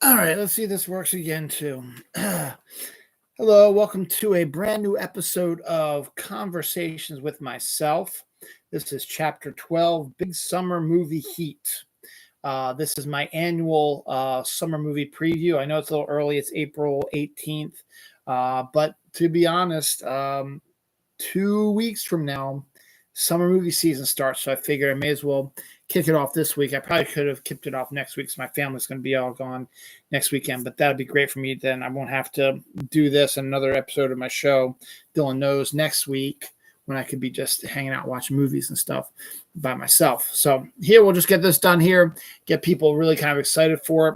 All right, let's see if this works again too. Hello, welcome to a brand new episode of Conversations with Myself. This is chapter 12, Big Summer Movie Heat. This is my annual summer movie preview. I know it's a little early, it's April 18th. But to be honest, 2 weeks from now, summer movie season starts. So I figured I may as well kick it off this week. I probably could have kicked it off next week, so my family's going to be all gone next weekend. But that'd be great for me. Then I won't have to do this in another episode of my show, Dylan Knows, next week when I could be just hanging out watching movies and stuff by myself. So here we'll just get this done here, get people really kind of excited for it.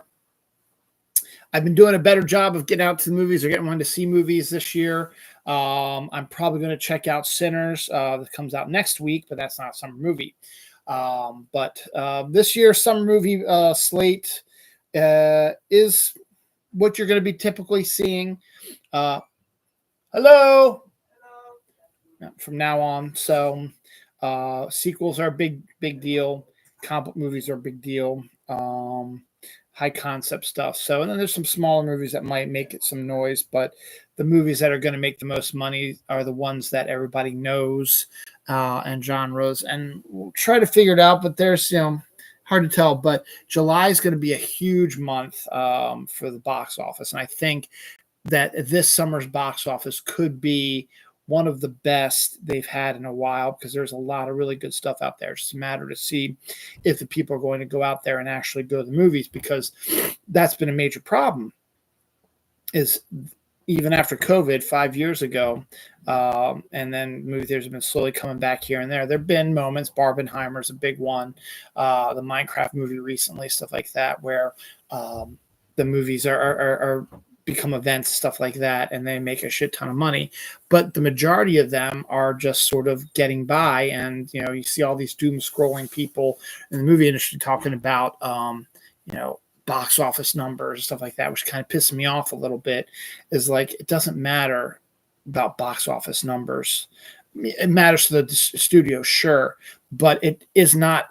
I've been doing a better job of getting out to the movies or getting one to see movies this year. I'm probably going to check out Sinners that comes out next week, but that's not a summer movie. But this year's summer movie slate is what you're going to be typically seeing. Hello. From now on. So sequels are a big deal. Comic book movies are a big deal. High concept stuff. So, and then there's some smaller movies that might make it some noise, but the movies that are going to make the most money are the ones that everybody knows and genres. And we'll try to figure it out, but there's, hard to tell. But July is going to be a huge month for the box office. And I think that this summer's box office could be one of the best they've had in a while because there's a lot of really good stuff out there. It's just a matter to see if the people are going to go out there and actually go to the movies, because that's been a major problem. Is even after COVID 5 years ago, and then movie theaters have been slowly coming back here and there. There have been moments, Barbenheimer's a big one, the Minecraft movie recently, stuff like that, where the movies are become events, stuff like that, and they make a shit ton of money. But the majority of them are just sort of getting by. And, you see all these doom scrolling people in the movie industry talking about, box office numbers, stuff like that, which kind of pisses me off a little bit, is like, it doesn't matter about box office numbers. It matters to the studio, sure, but it is not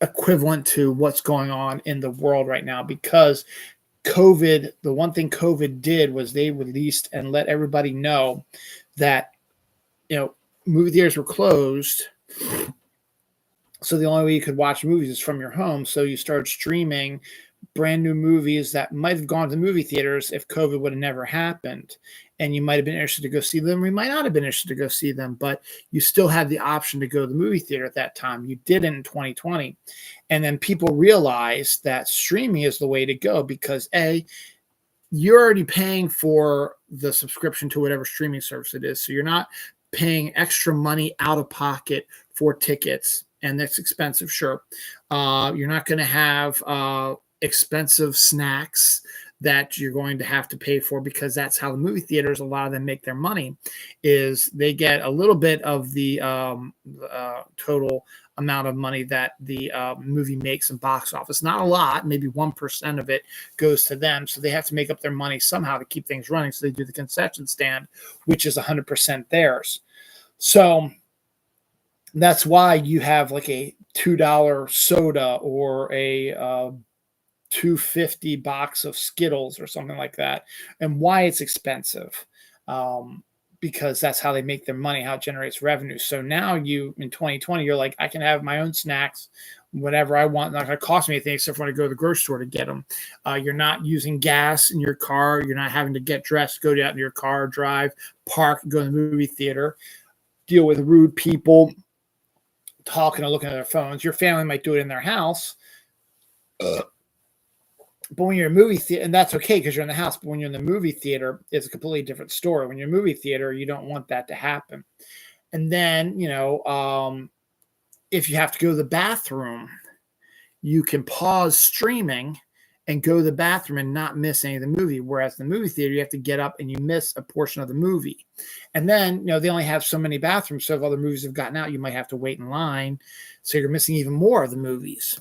equivalent to what's going on in the world right now, because COVID, the one thing COVID did was they released and let everybody know that, movie theaters were closed. So the only way you could watch movies is from your home. So you started streaming brand new movies that might have gone to movie theaters if COVID would have never happened. And you might have been interested to go see them. Or you might not have been interested to go see them, but you still had the option to go to the movie theater at that time. You didn't in 2020. And then people realized that streaming is the way to go because you're already paying for the subscription to whatever streaming service it is. So you're not paying extra money out of pocket for tickets. And that's expensive, sure. You're not going to have expensive snacks that you're going to have to pay for, because that's how the movie theaters, a lot of them make their money, is they get a little bit of the total amount of money that the movie makes in box office. Not a lot, maybe 1% of it goes to them. So they have to make up their money somehow to keep things running. So they do the concession stand, which is 100% theirs. So that's why you have like a $2 soda or a $2.50 box of Skittles or something like that, and why it's expensive. Because that's how they make their money, how it generates revenue. So now you, in 2020, you're like, I can have my own snacks whenever I want. Not going to cost me anything except for when I go to the grocery store to get them. You're not using gas in your car. You're not having to get dressed, go out in your car, drive, park, go to the movie theater, deal with rude people talking or looking at their phones. Your family might do it in their house. But when you're in a movie theater, and that's okay because you're in the house, but when you're in the movie theater, it's a completely different story. When you're in a movie theater, you don't want that to happen. And then, if you have to go to the bathroom, you can pause streaming and go to the bathroom and not miss any of the movie. Whereas in the movie theater, you have to get up and you miss a portion of the movie. And then, they only have so many bathrooms. So if other movies have gotten out, you might have to wait in line. So you're missing even more of the movies.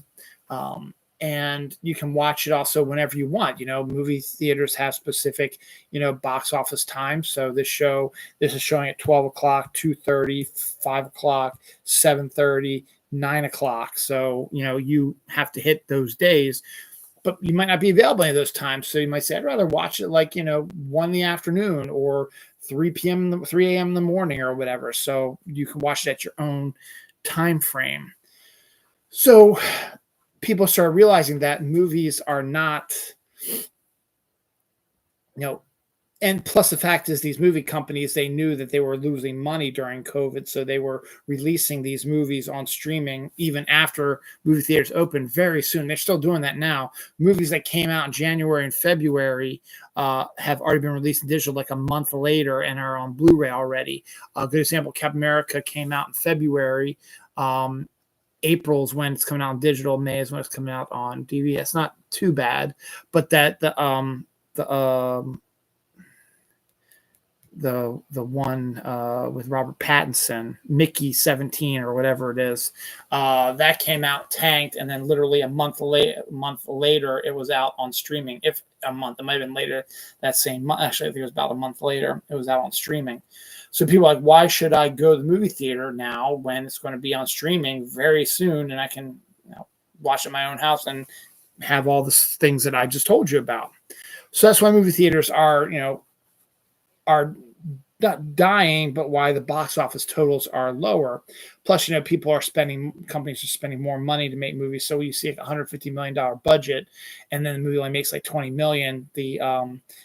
And you can watch it also whenever you want. Movie theaters have specific, box office times. So this is showing at 12 o'clock, 2:30, 5 o'clock, 7:30, 9 o'clock. So, you have to hit those days. but you might not be available any of those times. So you might say, I'd rather watch it like, 1 in the afternoon or 3 p.m., 3 a.m. in the morning or whatever. So you can watch it at your own time frame. So people start realizing that movies are not, and plus the fact is these movie companies, they knew that they were losing money during COVID. So they were releasing these movies on streaming even after movie theaters opened very soon. They're still doing that now. Movies that came out in January and February have already been released in digital like a month later and are on Blu-ray already. A good example, Captain America came out in February. April is when it's coming out on digital. May is when it's coming out on DVD. It's not too bad, but that the one with Robert Pattinson, Mickey 17 or whatever it is, that came out tanked, and then literally a month later it was out on streaming. If a month, it might have been later that same month. Actually, I think it was about a month later it was out on streaming. So people are like, why should I go to the movie theater now when it's going to be on streaming very soon, and I can watch it at my own house and have all the things that I just told you about? So that's why movie theaters are not dying, but why the box office totals are lower. Plus, companies are spending more money to make movies. So you see like $150 million budget, and then the movie only makes like $20 million. The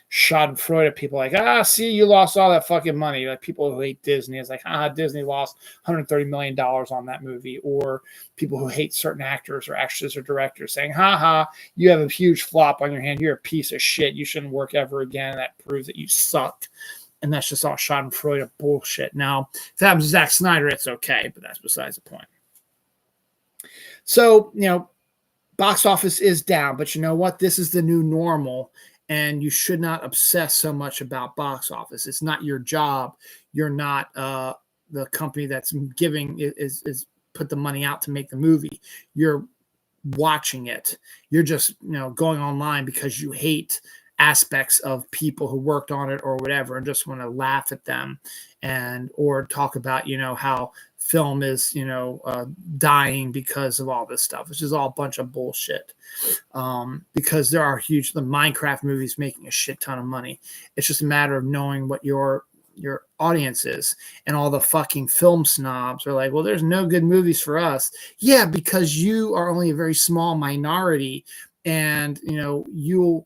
Schadenfreude people are like, see, you lost all that fucking money. Like people who hate Disney is like, Disney lost $130 million on that movie. Or people who hate certain actors or actresses or directors saying, you have a huge flop on your hand. You're a piece of shit. You shouldn't work ever again. That proves that you suck. And that's just all Schadenfreude bullshit. Now, if that happens to Zack Snyder, it's okay, but that's besides the point. So, box office is down, but you know what? This is the new normal, and you should not obsess so much about box office. It's not your job. You're not the company that's giving is put the money out to make the movie. You're watching it. You're just going online because you hate aspects of people who worked on it or whatever, and just want to laugh at them or talk about how film is dying because of all this stuff, which is all a bunch of bullshit. Because there are the Minecraft movies making a shit ton of money. It's just a matter of knowing what your audience is, and all the fucking film snobs are like, well, there's no good movies for us. Yeah, because you are only a very small minority, and you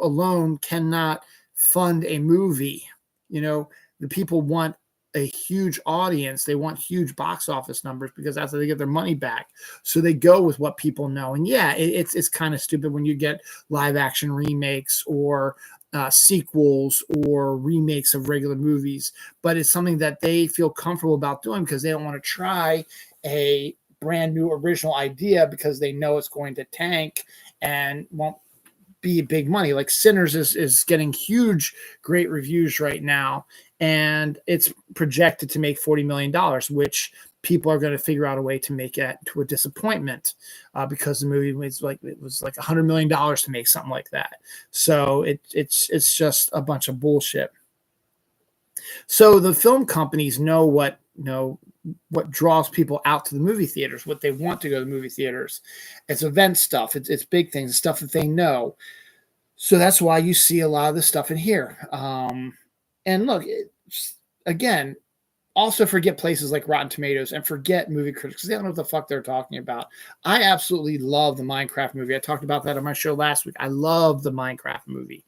alone cannot fund a movie. The people want a huge audience. They want huge box office numbers because that's how they get their money back. So they go with what people know. And yeah, it's kind of stupid when you get live action remakes or sequels or remakes of regular movies, but it's something that they feel comfortable about doing because they don't want to try a brand new original idea because they know it's going to tank and won't be big money. Like Sinners is getting huge, great reviews right now, and it's projected to make $40 million, which people are going to figure out a way to make it to a disappointment because the movie was like $100 million to make something like that. So it's just a bunch of bullshit. So the film companies know what draws people out to the movie theaters, what they want to go to the movie theaters. It's event stuff. It's big things, stuff that they know. So that's why you see a lot of this stuff in here. And look, again, also forget places like Rotten Tomatoes and forget movie critics because they don't know what the fuck they're talking about. I absolutely love the Minecraft movie. I talked about that on my show last week. I love the Minecraft movie.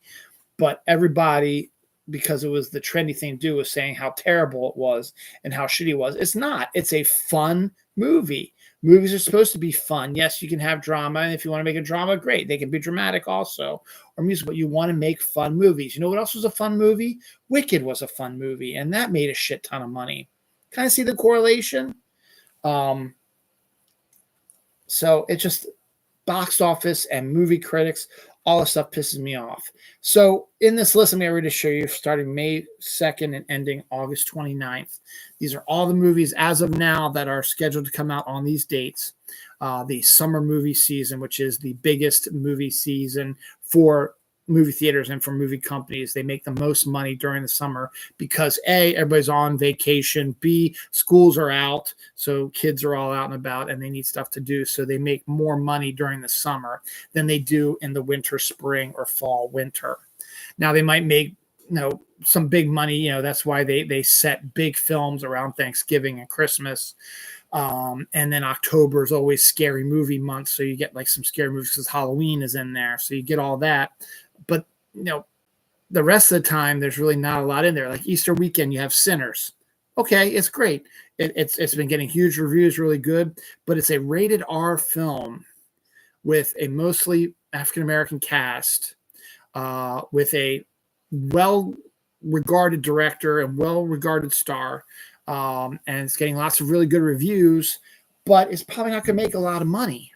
But everybody, because it was the trendy thing to do, was saying how terrible it was and how shitty it was. It's not. It's a fun movie. Movies are supposed to be fun. Yes, you can have drama, and if you want to make a drama, great. They can be dramatic also, or music, but you want to make fun movies. You know what else was a fun movie? Wicked was a fun movie, and that made a shit ton of money. Kind of see the correlation? So it's just box office and movie critics, all this stuff pisses me off. So in this list, I'm going to show you starting May 2nd and ending August 29th. These are all the movies as of now that are scheduled to come out on these dates. The summer movie season, which is the biggest movie season for movie theaters and for movie companies. They make the most money during the summer because A, everybody's on vacation, B, schools are out, so kids are all out and about and they need stuff to do, so they make more money during the summer than they do in the winter, spring, or fall, winter. Now they might make some big money, that's why they set big films around Thanksgiving and Christmas. And then October is always scary movie month, so you get like some scary movies because Halloween is in there, so you get all that. But the rest of the time, there's really not a lot in there. Like Easter weekend, you have Sinners. Okay, it's great. It's been getting huge reviews, really good, but it's a rated R film with a mostly African American cast, with a well-regarded director and well-regarded star, and it's getting lots of really good reviews, but it's probably not going to make a lot of money.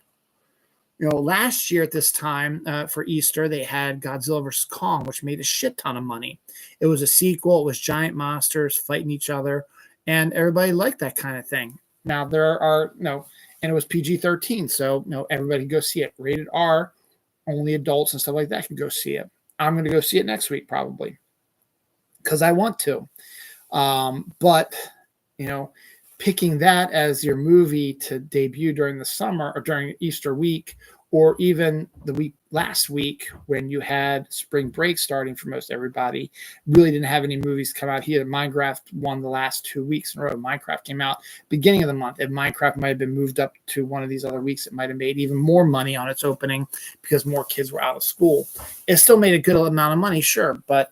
Last year at this time for Easter, they had Godzilla vs. Kong, which made a shit ton of money. It was a sequel. It was giant monsters fighting each other, and everybody liked that kind of thing. Now there are and it was PG-13, so everybody can go see it. Rated R, only adults and stuff like that can go see it. I'm going to go see it next week probably because I want to. But picking that as your movie to debut during the summer or during Easter week, or even the last week when you had spring break starting for most everybody, really didn't have any movies come out here. Minecraft won the last 2 weeks in a row. Minecraft came out beginning of the month, and Minecraft might have been moved up to one of these other weeks. It might have made even more money on its opening because more kids were out of school. It still made a good amount of money, sure, but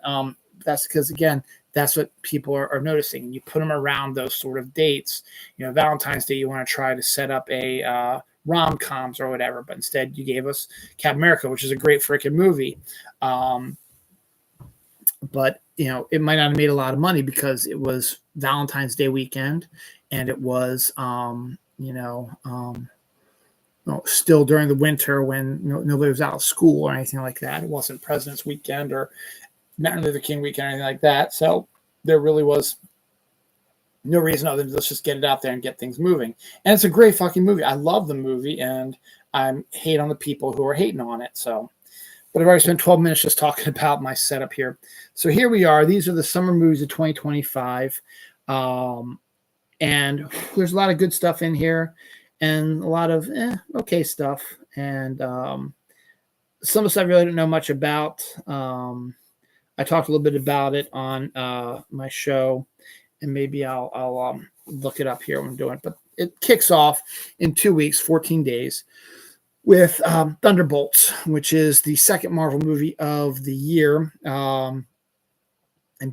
that's because, again, that's what people are noticing. You put them around those sort of dates. Valentine's Day, you want to try to set up a rom-coms or whatever, but instead you gave us Captain America, which is a great freaking movie. But, it might not have made a lot of money because it was Valentine's Day weekend, and it was, still during the winter when nobody was out of school or anything like that. It wasn't President's Weekend or Martin Luther King weekend or anything like that. So there really was no reason other than let's just get it out there and get things moving. And it's a great fucking movie. I love the movie, and I hate on the people who are hating on it. So, but I've already spent 12 minutes just talking about my setup here. So here we are. These are the summer movies of 2025. And there's a lot of good stuff in here and a lot of okay stuff. And some of the stuff I really don't know much about. I talked a little bit about it on my show, and maybe I'll look it up here when I'm doing it. But it kicks off in 2 weeks, 14 days, with Thunderbolts, which is the second Marvel movie of the year, and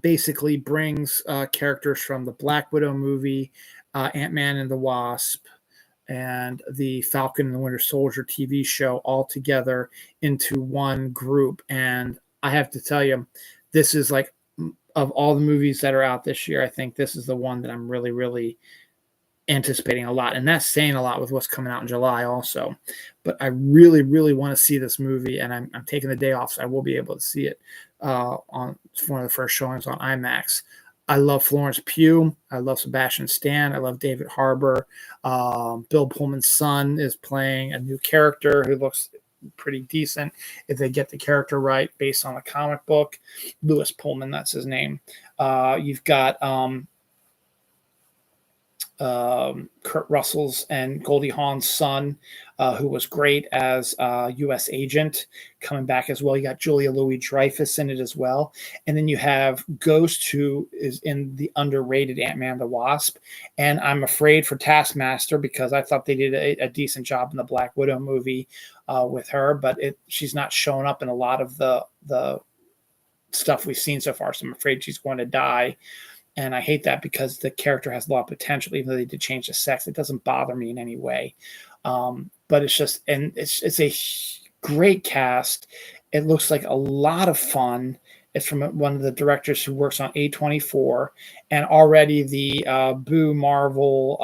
basically brings characters from the Black Widow movie, Ant-Man and the Wasp, and the Falcon and the Winter Soldier TV show all together into one group. And I have to tell you, this is like, of all the movies that are out this year, I think this is the one that I'm really, really anticipating a lot. And that's saying a lot with what's coming out in July also. But I really, really want to see this movie, and I'm taking the day off, so I will be able to see it on one of the first showings on IMAX. I love Florence Pugh. I love Sebastian Stan. I love David Harbour. Bill Pullman's son is playing a new character who looks pretty decent if they get the character right based on the comic book. Lewis Pullman, that's his name. You've got Kurt Russell's and Goldie Hawn's son, who was great as U.S. agent, coming back as well. You got Julia Louis-Dreyfus in it as well. And then you have Ghost, who is in the underrated Ant-Man the Wasp. And I'm afraid for Taskmaster because I thought they did a decent job in the Black Widow movie with her, but she's not showing up in a lot of the stuff we've seen so far. So I'm afraid she's going to die. And I hate that because the character has a lot of potential, even though they did change the sex. It doesn't bother me in any way. But it's just, and it's a great cast. It looks like a lot of fun. It's from one of the directors who works on A24, and already the Boo Marvel,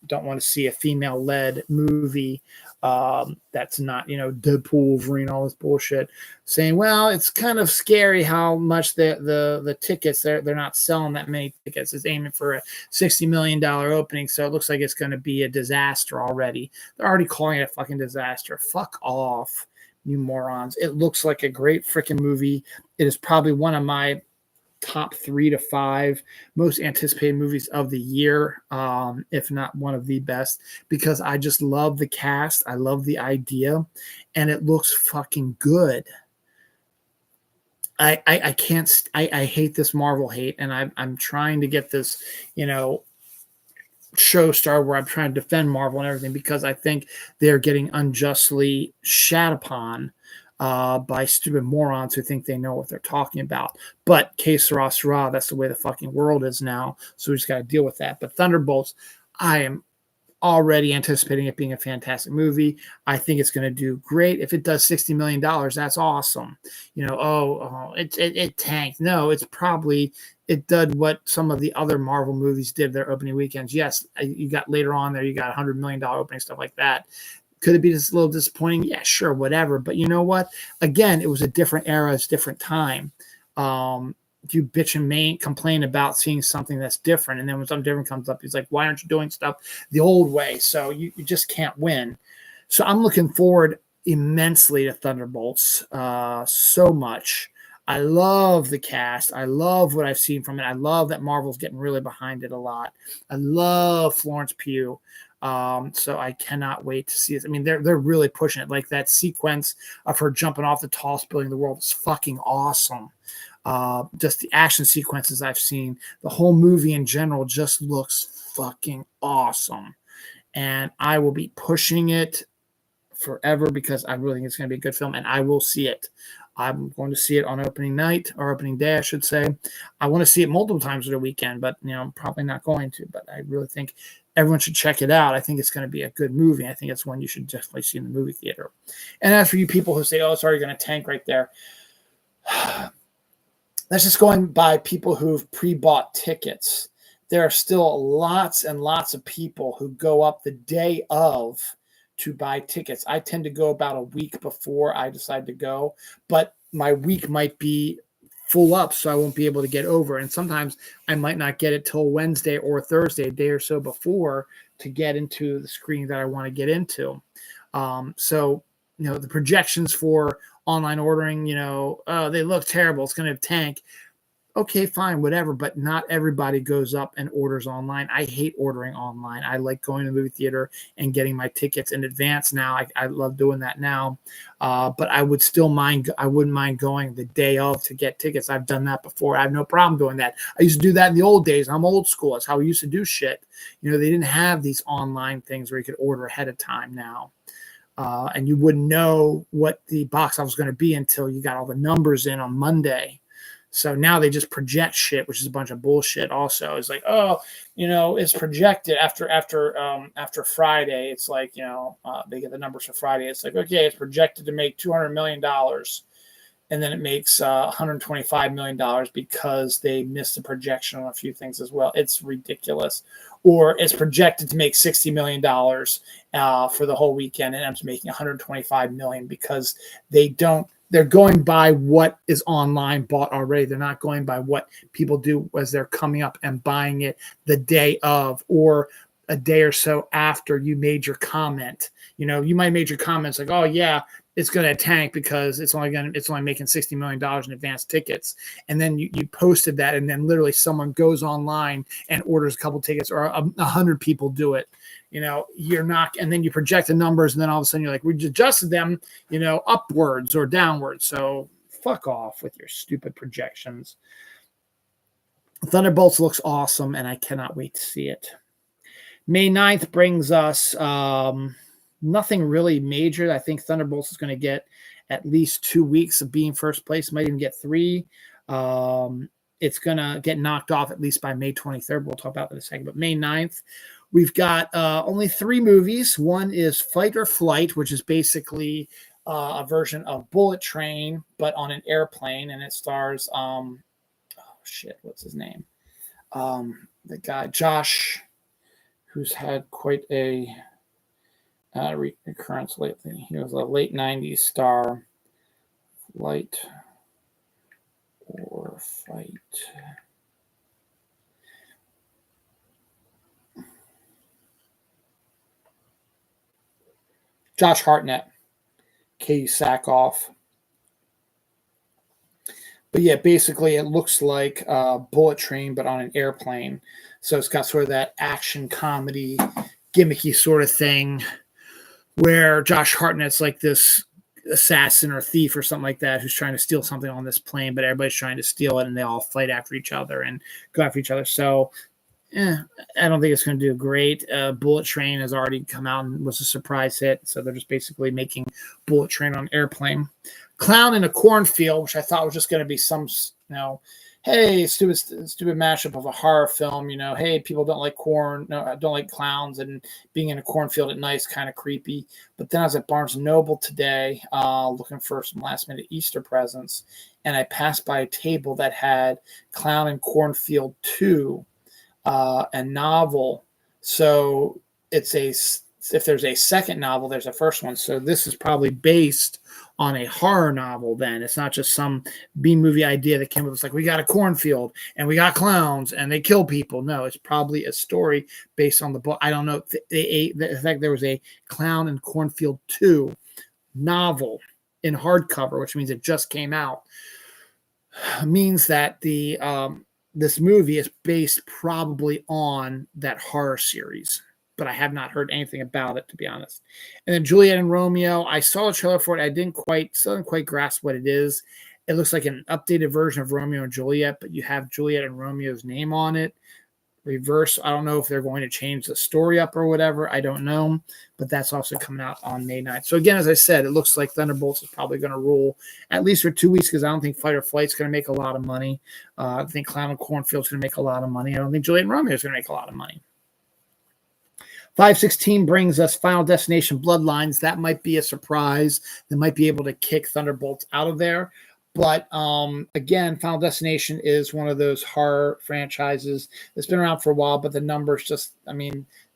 don't want to see a female-led movie that's not, Deadpool, Wolverine, all this bullshit, saying, well, it's kind of scary how much the tickets, they're not selling that many tickets. It's aiming for a $60 million opening, so it looks like it's going to be a disaster already. They're already calling it a fucking disaster. Fuck off. you morons. It looks like a great freaking movie. It is probably one of my top 3 to 5 most anticipated movies of the year, if not one of the best, because I just love the cast. I love the idea, and it looks fucking good. I can't. I hate this Marvel hate, and I'm trying to get this, show star where I'm trying to defend Marvel and everything because I think they're getting unjustly shat upon by stupid morons who think they know what they're talking about. But que sera, sera, that's the way the fucking world is now. So we just got to deal with that. But Thunderbolts, I am already anticipating it being a fantastic movie. I think it's going to do great. If it does $60 million, that's awesome. It tanked. No, it's probably it did what some of the other Marvel movies did their opening weekends. Yes, you got later on there, you got $100 million opening, stuff like that. Could it be just a little disappointing? Yeah, sure, whatever. But you know what? Again, it was a different era, it's a different time. You bitch and complain about seeing something that's different. And then when something different comes up, he's like, why aren't you doing stuff the old way? So you just can't win. So I'm looking forward immensely to Thunderbolts so much. I love the cast. I love what I've seen from it. I love that Marvel's getting really behind it a lot. I love Florence Pugh. So I cannot wait to see it. I mean, they're really pushing it. Like that sequence of her jumping off the tallest building in the world is fucking awesome. Just the action sequences I've seen, the whole movie in general just looks fucking awesome. And I will be pushing it forever because I really think it's going to be a good film and I will see it. I'm going to see it on opening night or opening day, I should say. I want to see it multiple times over the weekend, but I'm probably not going to. But I really think everyone should check it out. I think it's going to be a good movie. I think it's one you should definitely see in the movie theater. And as for you people who say, oh, it's already going to tank right there, that's just going by people who've pre-bought tickets. There are still lots and lots of people who go up the day of to buy tickets. I tend to go about a week before I decide to go, but my week might be full up, so I won't be able to get over. And sometimes I might not get it till Wednesday or Thursday, a day or so before, to get into the screening that I want to get into. So the projections for online ordering, they look terrible. It's going to tank. Okay, fine, whatever. But not everybody goes up and orders online. I hate ordering online. I like going to the movie theater and getting my tickets in advance now. I love doing that now. But I wouldn't mind going the day of to get tickets. I've done that before. I have no problem doing that. I used to do that in the old days. I'm old school. That's how we used to do shit. They didn't have these online things where you could order ahead of time now. And you wouldn't know what the box office was going to be until you got all the numbers in on Monday. So now they just project shit, which is a bunch of bullshit. Also, it's like, it's projected after Friday. It's like, they get the numbers for Friday. It's like, okay, it's projected to make $200 million, and then it makes $125 million because they missed the projection on a few things as well. It's ridiculous. Or it's projected to make $60 million for the whole weekend, and ends up making $125 million because they're going by what is online bought already. They're not going by what people do as they're coming up and buying it the day of or a day or so after you made your comment. You might have made your comments like, oh yeah, it's going to tank because it's only making $60 million in advance tickets. And then you posted that, and then literally someone goes online and orders a couple tickets, or 100 people do it. You're not, and then you project the numbers, and then all of a sudden you're like, we adjusted them, upwards or downwards. So fuck off with your stupid projections. Thunderbolts looks awesome, and I cannot wait to see it. May 9th brings us nothing really major. I think Thunderbolts is going to get at least 2 weeks of being first place, might even get 3. It's going to get knocked off at least by May 23rd. We'll talk about that in a second. But May 9th, we've got only 3 movies. One is Fight or Flight, which is basically a version of Bullet Train, but on an airplane. And it stars, what's his name? The guy, Josh, who's had quite a recurrence lately. He was a late 90s star. Flight or Fight. Josh Hartnett. Katie Sackhoff. But yeah, basically it looks like Bullet Train, but on an airplane. So it's got sort of that action comedy, gimmicky sort of thing where Josh Hartnett's like this assassin or thief or something like that who's trying to steal something on this plane, but everybody's trying to steal it and they all fight after each other and go after each other. So I don't think it's going to do great. Bullet Train has already come out and was a surprise hit. So they're just basically making Bullet Train on airplane. Clown in a Cornfield, which I thought was just going to be some, hey, stupid mashup of a horror film. Hey, people don't like don't like clowns, and being in a cornfield at night is kind of creepy. But then I was at Barnes & Noble today looking for some last-minute Easter presents, and I passed by a table that had Clown in Cornfield 2, a novel. So if there's a second novel, there's a first one. So this is probably based on a horror novel. Then it's not just some B movie idea that came up. It's like, we got a cornfield and we got clowns and they kill people. No, it's probably a story based on the book. I don't know. In fact, there was a Clown in Cornfield 2 novel in hardcover, which means it just came out. Means that this movie is based probably on that horror series, but I have not heard anything about it, to be honest. And then Juliet and Romeo, I saw a trailer for it. I still didn't quite grasp what it is. It looks like an updated version of Romeo and Juliet, but you have Juliet and Romeo's name on it. Reverse. I don't know if they're going to change the story up or whatever. I don't know, but that's also coming out on May 9th. So again, as I said, it looks like Thunderbolts is probably going to rule at least for 2 weeks, because I don't think Fight or Flight's going to make a lot of money. I think Clown and Cornfield's going to make a lot of money. I don't think Juliet and Romeo is going to make a lot of money. 5/16 brings us Final Destination Bloodlines. That might be a surprise. They might be able to kick Thunderbolts out of there. But again, Final Destination is one of those horror franchises that's been around for a while, but the numbers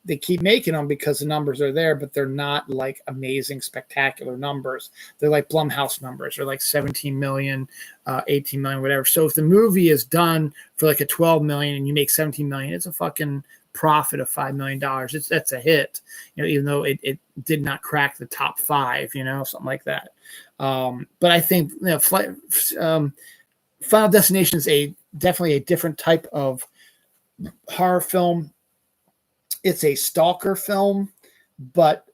they keep making them because the numbers are there, but they're not like amazing, spectacular numbers. They're like Blumhouse numbers. They're like 17 million, 18 million, whatever. So if the movie is done for like a 12 million and you make 17 million, it's a fucking profit of $5 million. That's a hit, even though it did not crack the top 5, something like that. But I think Final Destination is definitely a different type of horror film. It's a stalker film, but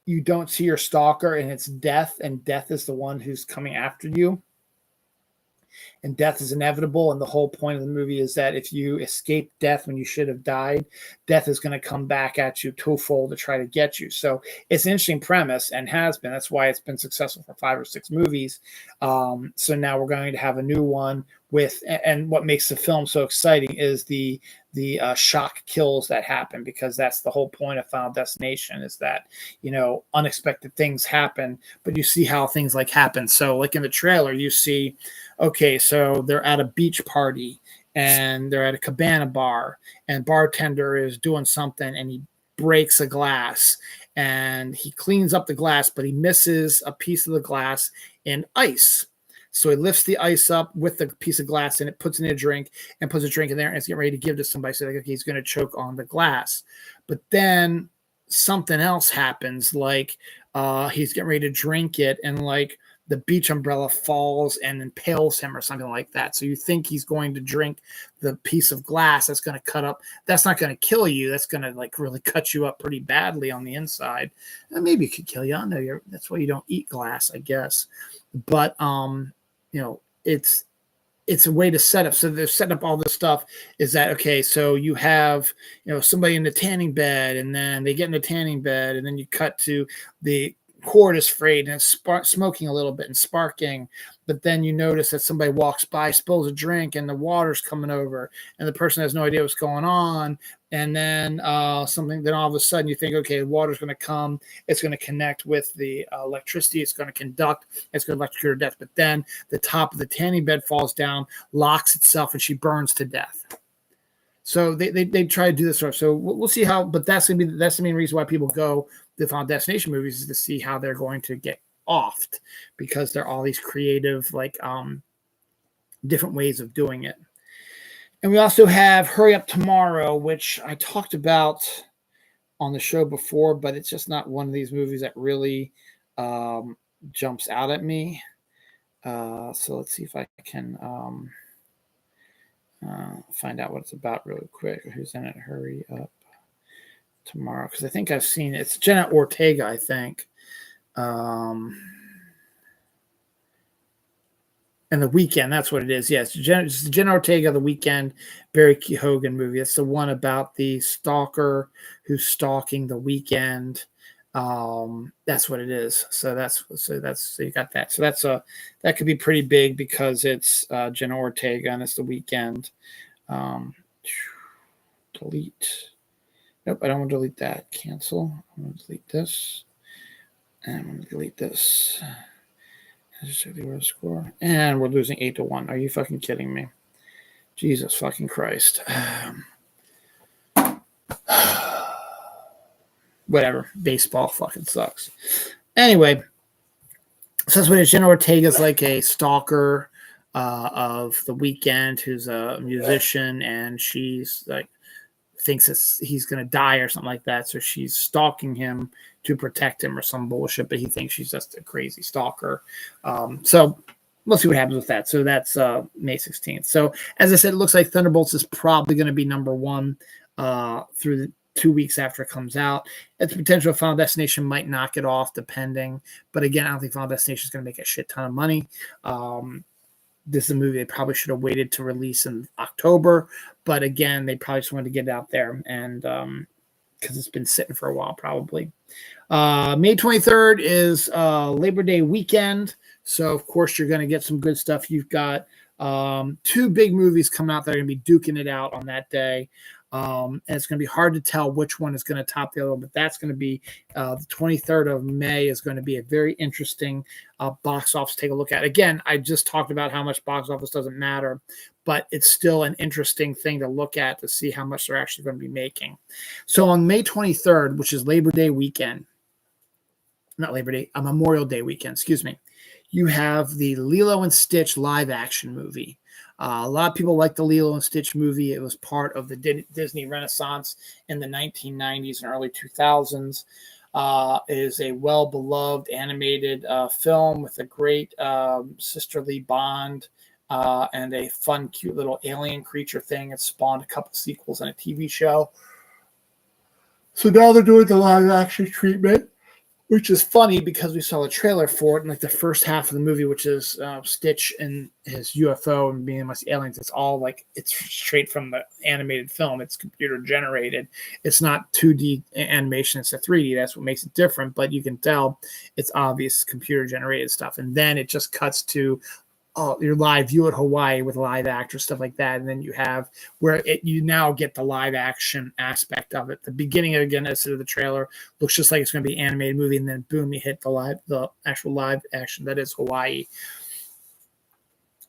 you don't see your stalker, and it's death, and death is the one who's coming after you. And death is inevitable. And the whole point of the movie is that if you escape death when you should have died, death is going to come back at you twofold to try to get you. So it's an interesting premise and has been. That's why it's been successful for 5 or 6 movies. So now we're going to have a new one and what makes the film so exciting is the shock kills that happen, because that's the whole point of Final Destination, is that, unexpected things happen, but you see how things like happen. So like in the trailer, you see, okay, so they're at a beach party and they're at a cabana bar, and bartender is doing something and he breaks a glass and he cleans up the glass, but he misses a piece of the glass in ice. So he lifts the ice up with the piece of glass and it puts in a drink and puts a drink in there, and it's getting ready to give to somebody. So okay, he's going to choke on the glass. But then something else happens, like he's getting ready to drink it, and like the beach umbrella falls and impales him or something like that. So you think he's going to drink the piece of glass that's going to cut up. That's not going to kill you. That's going to like really cut you up pretty badly on the inside. And maybe it could kill you. I know that's why you don't eat glass, I guess. But it's a way to set up. So they're setting up all this stuff is that, okay, so you have, somebody in the tanning bed, and then they get in the tanning bed, and then you cut to the cord is frayed and it's smoking a little bit and sparking. But then you notice that somebody walks by, spills a drink, and the water's coming over, and the person has no idea what's going on. And then then all of a sudden you think, okay, the water's going to come, it's going to connect with the electricity, it's going to conduct, it's going to electrocute her to death. But then the top of the tanning bed falls down, locks itself, and she burns to death. So they try to do this sort of. So we'll see how, but that's the main reason why people go to the Final Destination movies, is to see how they're going to get offed, because there are all these creative, like different ways of doing it. And we also have Hurry Up Tomorrow, which I talked about on the show before, but it's just not one of these movies that really jumps out at me. So let's see if I can find out what it's about really quick. Who's in it? Hurry up. Tomorrow, because I think I've seen it. It's Jenna Ortega, I think. And The Weekend, that's what it is. Yes, Jenna Ortega, The Weekend, Barry Keoghan movie. It's the one about the stalker who's stalking The Weekend. That's what it is. So you got that. So that could be pretty big because it's Jenna Ortega and it's The Weekend. Delete. Nope, I don't want to delete that. Cancel. I'm going to delete this. And I'm going to delete this. Score. And we're losing 8-1. Are you fucking kidding me? Jesus fucking Christ. Whatever. Baseball fucking sucks. Anyway, so that's what it is. Jenna Ortega's like a stalker of The Weekend, who's a musician, and she's like thinks he's going to die or something like that. So she's stalking him to protect him or some bullshit, but he thinks she's just a crazy stalker. So we'll see what happens with that. So that's May 16th. So as I said, it looks like Thunderbolts is probably going to be number one through the 2 weeks after it comes out. Its potential Final Destination might knock it off depending. But again, I don't think Final Destination is going to make a shit ton of money. This is a movie they probably should have waited to release in October. But again, they probably just wanted to get it out there and because it's been sitting for a while probably. May 23rd is Labor Day weekend. So, of course, you're going to get some good stuff. You've got 2 big movies coming out that are going to be duking it out on that day. And it's going to be hard to tell which one is going to top the other one, but that's going to be the 23rd of May is going to be a very interesting box office to take a look at. Again, I just talked about how much box office doesn't matter, but it's still an interesting thing to look at to see how much they're actually going to be making. So on May 23rd, which is Labor Day weekend, not Labor Day, Memorial Day weekend, excuse me, you have the Lilo and Stitch live action movie. A lot of people like the Lilo and Stitch movie. It was part of the Disney Renaissance in the 1990s and early 2000s. It is a well-beloved animated film with a great sisterly bond and a fun, cute little alien creature thing. It spawned a couple sequels and a TV show. So now they're doing the live-action treatment, which is funny because we saw a trailer for it in like the first half of the movie, which is Stitch and his UFO and being amongst aliens. It's all like it's straight from the animated film. It's computer generated. It's not 2D animation. It's a 3D. That's what makes it different. But you can tell it's obvious computer generated stuff. And then it just cuts to your live view at Hawaii with live actors, stuff like that. And then you have where you now get the live action aspect of it. The beginning, again, instead of the trailer, looks just like it's going to be an animated movie. And then boom, you hit the actual live action that is Hawaii.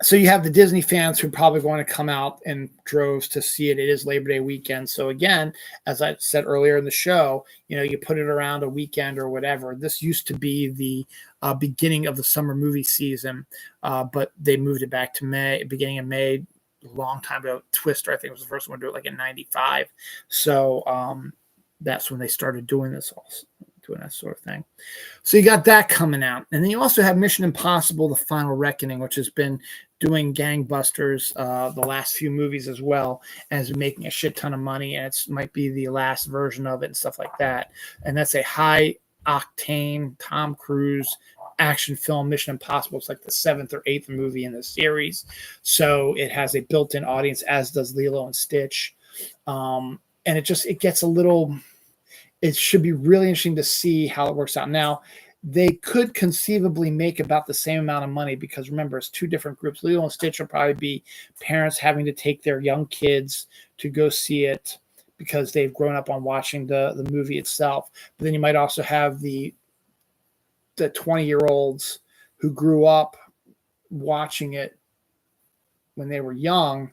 So you have the Disney fans who are probably going to come out in droves to see it. It is Labor Day weekend. So again, as I said earlier in the show, you put it around a weekend or whatever. This used to be the beginning of the summer movie season, but they moved it back to May, beginning of May, a long time ago. Twister, I think, was the first one to do it like in 95. So that's when they started doing this also. Doing that sort of thing. So you got that coming out. And then you also have Mission Impossible, The Final Reckoning, which has been doing gangbusters the last few movies as well, and has been making a shit ton of money. And it might be the last version of it and stuff like that. And that's a high octane Tom Cruise action film. Mission Impossible is like the 7th or 8th movie in the series. So it has a built-in audience, as does Lilo and Stitch. And it gets a little... It should be really interesting to see how it works out. Now, they could conceivably make about the same amount of money because, remember, it's 2 different groups. Lilo and Stitch will probably be parents having to take their young kids to go see it because they've grown up on watching the movie itself. But then you might also have the 20-year-olds who grew up watching it when they were young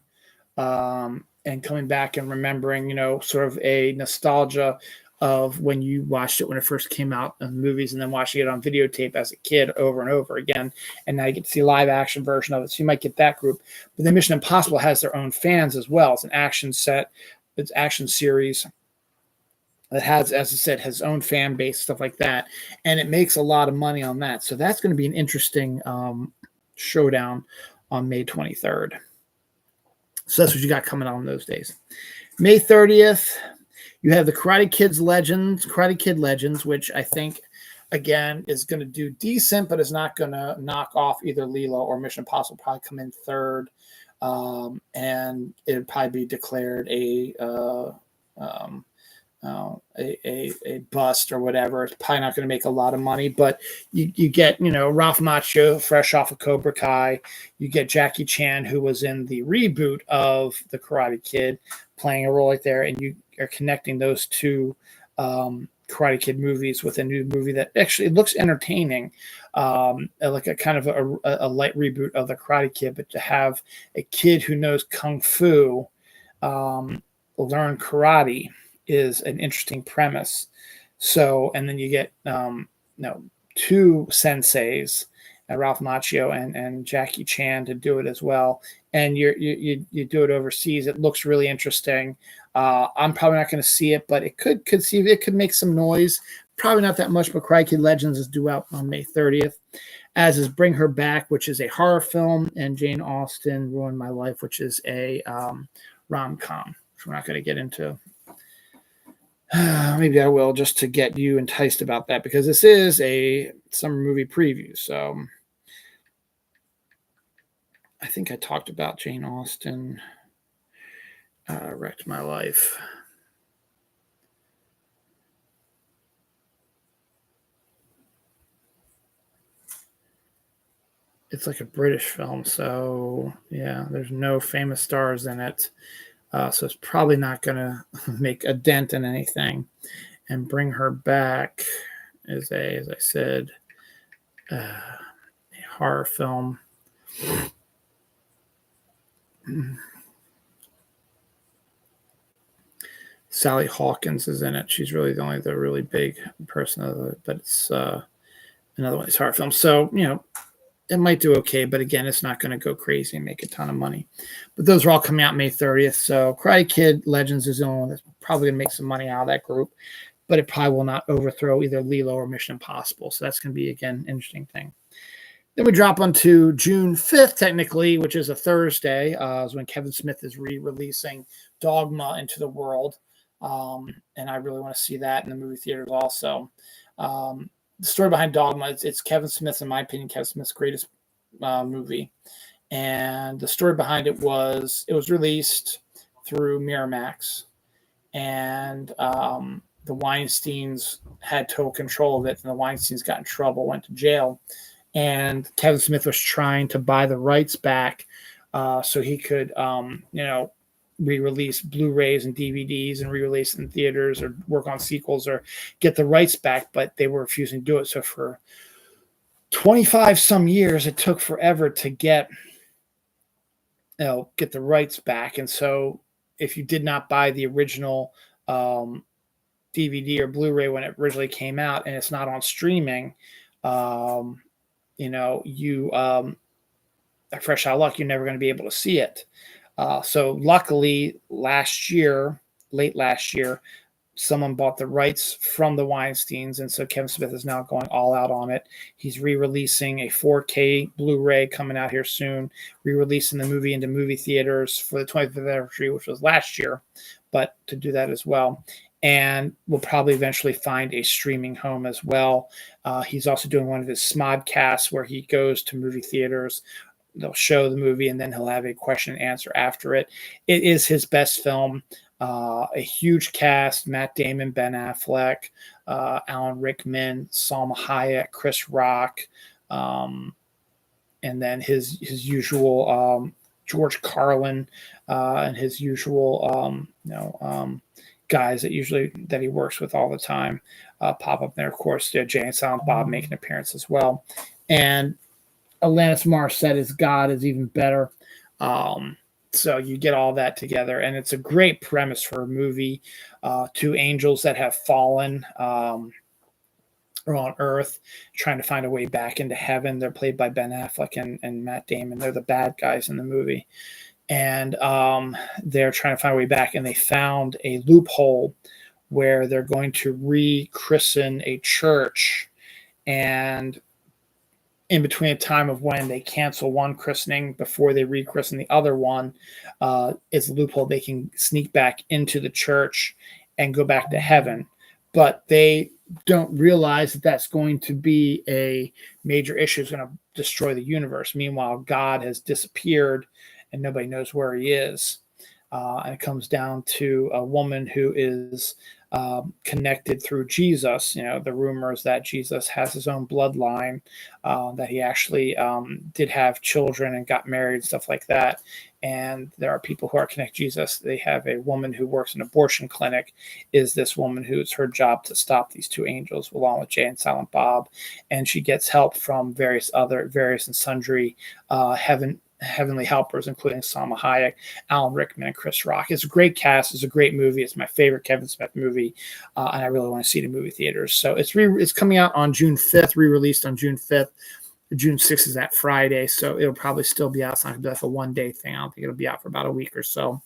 and coming back and remembering, sort of a nostalgia of when you watched it when it first came out in movies and then watching it on videotape as a kid over and over again. And now you get to see a live action version of it. So you might get that group. But then Mission Impossible has their own fans as well. It's an action set. It's action series. that has, as I said, his own fan base, stuff like that, and it makes a lot of money on that. So that's going to be an interesting showdown on May 23rd. So that's what you got coming on those days. May 30th, you have the Karate Kid Legends, which I think, again, is going to do decent, but is not going to knock off either Lilo or Mission Impossible. Probably come in third, and it would probably be declared a bust or whatever. It's probably not going to make a lot of money, but you get, Ralph Macchio fresh off of Cobra Kai. You get Jackie Chan, who was in the reboot of the Karate Kid, playing a role right there, and you are connecting those two Karate Kid movies with a new movie that actually looks entertaining, like a kind of a light reboot of the Karate Kid, but to have a kid who knows Kung Fu learn karate is an interesting premise. So, and then you get two senseis, Ralph Macchio and Jackie Chan, to do it as well. And you do it overseas. It looks really interesting. I'm probably not going to see it, but it could make some noise. Probably not that much, but Karate Kid Legends is due out on May 30th, as is Bring Her Back, which is a horror film, and Jane Austen Ruined My Life, which is a rom-com, which we're not going to get into. Maybe I will, just to get you enticed about that, because this is a summer movie preview. So I think I talked about Jane Austen Wrecked My Life. It's like a British film, so yeah, there's no famous stars in it. So it's probably not going to make a dent in anything. And Bring Her Back is as I said, a horror film. Sally Hawkins is in it. She's really the really big person of it, but it's another one of these horror films. So, it might do okay, but again, it's not going to go crazy and make a ton of money. But those are all coming out May 30th. So Karate Kid Legends is the only one that's probably going to make some money out of that group, but it probably will not overthrow either Lilo or Mission Impossible. So that's going to be, again, an interesting thing. Then we drop onto June 5th, technically, which is a Thursday, is when Kevin Smith is re-releasing Dogma into the world. And I really want to see that in the movie theaters also. The story behind Dogma, it's Kevin Smith, in my opinion, Kevin Smith's greatest movie. And the story behind it was released through Miramax. And the Weinsteins had total control of it. And the Weinsteins got in trouble, went to jail. And Kevin Smith was trying to buy the rights back so he could, re-release Blu-rays and DVDs and re-release in theaters, or work on sequels, or get the rights back, but they were refusing to do it. So for 25 some years, it took forever to get the rights back. And so if you did not buy the original DVD or Blu-ray when it originally came out, and it's not on streaming, you fresh out of luck, you're never going to be able to see it. So luckily, late last year, someone bought the rights from the Weinsteins, and so Kevin Smith is now going all out on it. He's re-releasing a 4K Blu-ray coming out here soon, re-releasing the movie into movie theaters for the 25th anniversary, which was last year, but to do that as well. And we'll probably eventually find a streaming home as well. He's also doing one of his Smodcasts where he goes to movie theaters. They'll show the movie, and then he'll have a question and answer after it. It is his best film. A huge cast: Matt Damon, Ben Affleck, Alan Rickman, Salma Hayek, Chris Rock, and then his usual George Carlin and his usual guys that he works with all the time pop up there. Of course, Jay and Silent Bob make an appearance as well, and Alanis Morissette as God is even better. So you get all that together, and it's a great premise for a movie. Two angels that have fallen are on Earth, trying to find a way back into heaven. They're played by Ben Affleck and Matt Damon. They're the bad guys in the movie. And they're trying to find a way back, and they found a loophole where they're going to rechristen a church, and in between a time of when they cancel one christening before they rechristen the other one, is a loophole they can sneak back into the church and go back to heaven. But they don't realize that that's going to be a major issue. It's going to destroy the universe. Meanwhile, God has disappeared and nobody knows where he is. And it comes down to a woman who is connected through Jesus. You know, the rumors that Jesus has his own bloodline, that he actually did have children and got married, stuff like that. And there are people who are connected to Jesus. They have a woman who works in an abortion clinic, is this woman who it's her job to stop these two angels, along with Jay and Silent Bob. And she gets help from various and sundry heavenly helpers, including Salma Hayek, Alan Rickman, and Chris Rock. It's a great cast. It's a great movie. It's my favorite Kevin Smith movie, and I really want to see it in movie theaters. So it's coming out on June 5th, re-released on June 5th. June 6th is that Friday, so it'll probably still be out. It's not going to be like a one-day thing. I don't think it'll be out for about a week or so.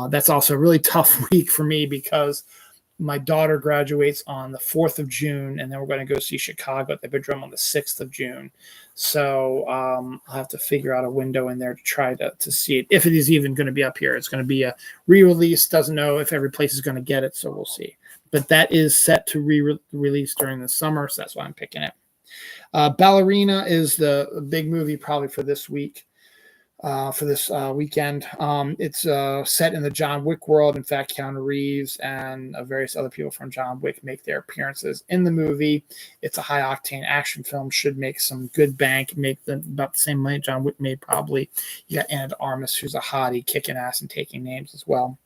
That's also a really tough week for me because my daughter graduates on the 4th of June, and then we're going to go see Chicago at the Hippodrome on the 6th of June. So I'll have to figure out a window in there to try to see it, if it is even going to be up here. It's going to be a re-release. Doesn't know if every place is going to get it, so we'll see. But that is set to re-release during the summer, so that's why I'm picking it. Ballerina is the big movie probably for this week. For this weekend. It's set in the John Wick world. In fact, Keanu Reeves and various other people from John Wick make their appearances in the movie. It's a high-octane action film. Should make some good bank, make about the same money John Wick made probably. You got Anna de Armas, who's a hottie, kicking ass and taking names as well.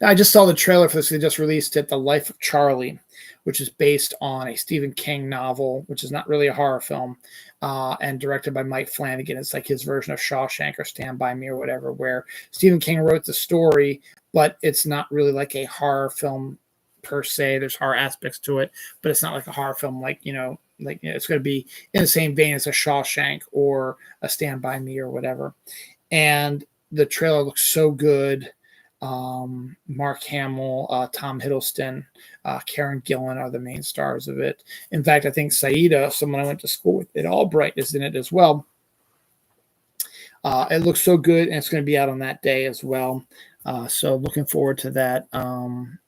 Now, I just saw the trailer for this. They just released it, The Life of Charlie, which is based on a Stephen King novel, which is not really a horror film, and directed by Mike Flanagan. It's like his version of Shawshank or Stand By Me or whatever, where Stephen King wrote the story, but it's not really like a horror film per se. There's horror aspects to it, but it's not like a horror film it's going to be in the same vein as a Shawshank or a Stand By Me or whatever. And the trailer looks so good. Mark Hamill, Tom Hiddleston, Karen Gillan are the main stars of it. In fact, I think Saida, someone I went to school with at Albright, is in it as well. It looks so good, and it's going to be out on that day as well. So looking forward to that. And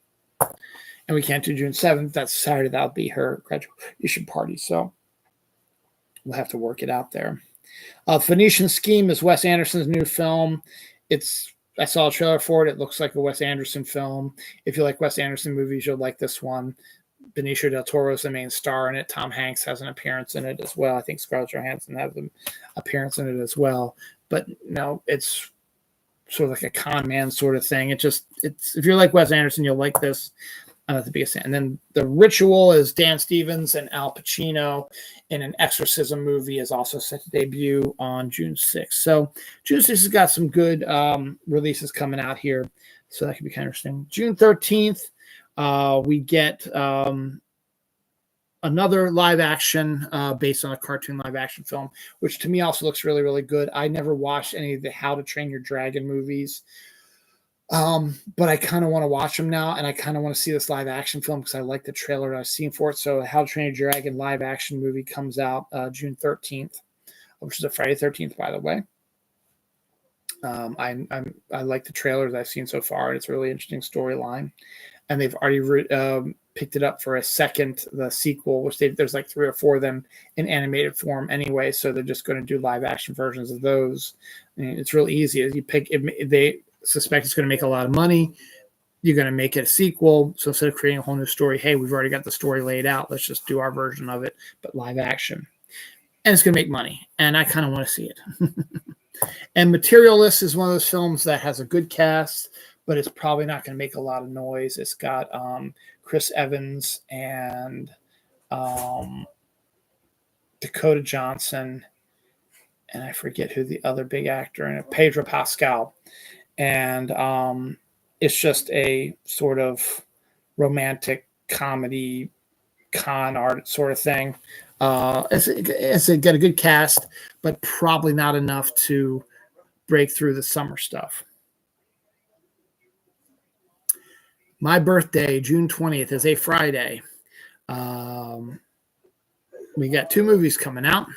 we can't do June 7th. That's Saturday. That'll be her graduation party. So we'll have to work it out there. Phoenician Scheme is Wes Anderson's new film. I saw a trailer for it. It looks like a Wes Anderson film. If you like Wes Anderson movies, you'll like this one. Benicio del Toro is the main star in it. Tom Hanks has an appearance in it as well. I think Scarlett Johansson has an appearance in it as well. But no, it's sort of like a con man sort of thing. It's if you like Wes Anderson, you'll like this. I'm not the biggest fan. And then The Ritual is Dan Stevens and Al Pacino in an exorcism movie, is also set to debut on June 6th. So June 6th has got some good releases coming out here. So that could be kind of interesting. June 13th, we get another live action based on a cartoon live action film, which to me also looks really, really good. I never watched any of the How to Train Your Dragon movies. But I kind of want to watch them now, and I kind of want to see this live action film because I like the trailer I've seen for it. So How to Train Your Dragon live action movie comes out June 13th, which is a Friday 13th, by the way. I like the trailers I've seen so far, and it's a really interesting storyline. And they've already picked it up for the sequel, which there's like 3 or 4 of them in animated form anyway. So they're just going to do live action versions of those. And it's really easy. You pick they suspect it's going to make a lot of money. You're going to make it a sequel. So instead of creating a whole new story, hey, we've already got the story laid out. Let's just do our version of it, but live action. And it's going to make money. And I kind of want to see it. And Materialist is one of those films that has a good cast, but it's probably not going to make a lot of noise. It's got Chris Evans and Dakota Johnson. And I forget who the other big actor in it, Pedro Pascal. And it's just a sort of romantic comedy con art sort of thing. It's got a good cast, but probably not enough to break through the summer stuff. My birthday, June 20th, is a Friday. We got 2 movies coming out.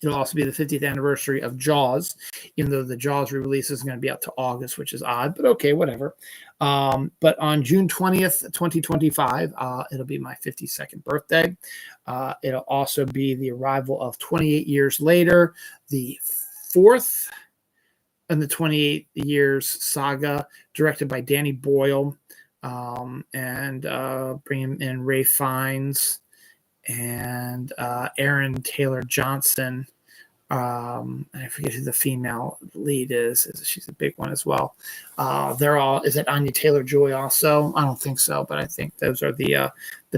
It'll also be the 50th anniversary of Jaws, even though the Jaws re-release is going to be out to August, which is odd, but okay, whatever. But on June 20th, 2025, it'll be my 52nd birthday. It'll also be the arrival of 28 years later, the 4th in the 28 years saga, directed by Danny Boyle, and bringing in Ray Fiennes and Aaron Taylor Johnson. I forget who the female lead is. She's a big one as well. They're all. Is it Anya Taylor-Joy also? I don't think so, but I think those are the